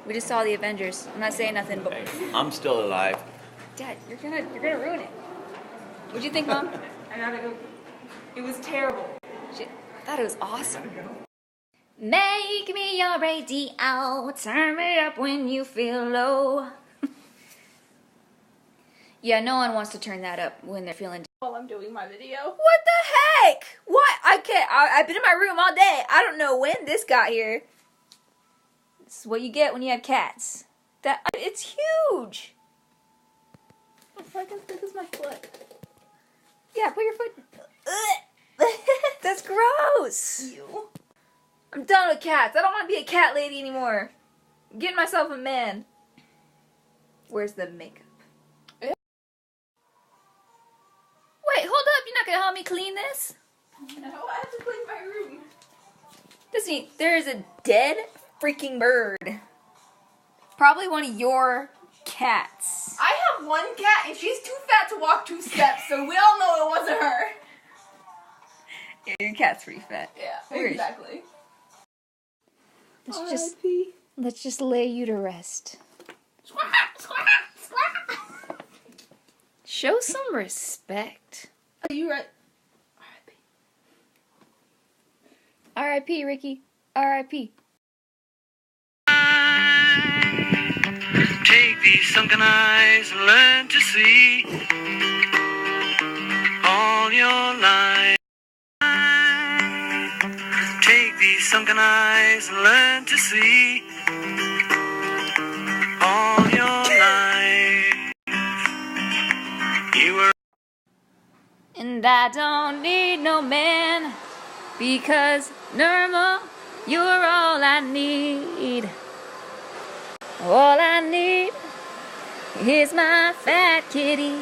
We just saw the Avengers. I'm not saying nothing, but Hey, I'm still alive. Dad, you're gonna ruin it. What'd you think, Mom? I gotta go. It was terrible. Shit, I thought it was awesome. Make me your radio, turn me up when you feel low. Yeah, no one wants to turn that up when they're feeling. While I'm doing my video. What the heck? What? I can't. I've been in my room all day. I don't know when this got here. This is what you get when you have cats. It's huge. It's like as big as my foot. Yeah, put your foot. Ugh. That's gross. Ew. I'm done with cats. I don't want to be a cat lady anymore. I'm getting myself a man. Where's the makeup? Yeah. Wait, hold up. You're not going to help me clean this? No, I have to clean my room. There's a dead freaking bird. Probably one of your cats. I have one cat and she's too fat to walk 2 steps, so we all know it wasn't her. Yeah, your cat's pretty fat. Yeah, Where is she? exactly. Let's just lay you to rest. Show some respect. Are you right? R.I.P. Ricky. R.I.P. Take these sunken eyes and learn to see all your life. Take these sunken eyes and learn to see all your life. You were. And I don't need no man, because Nirma, you're all I need. All I need is my fat kitty.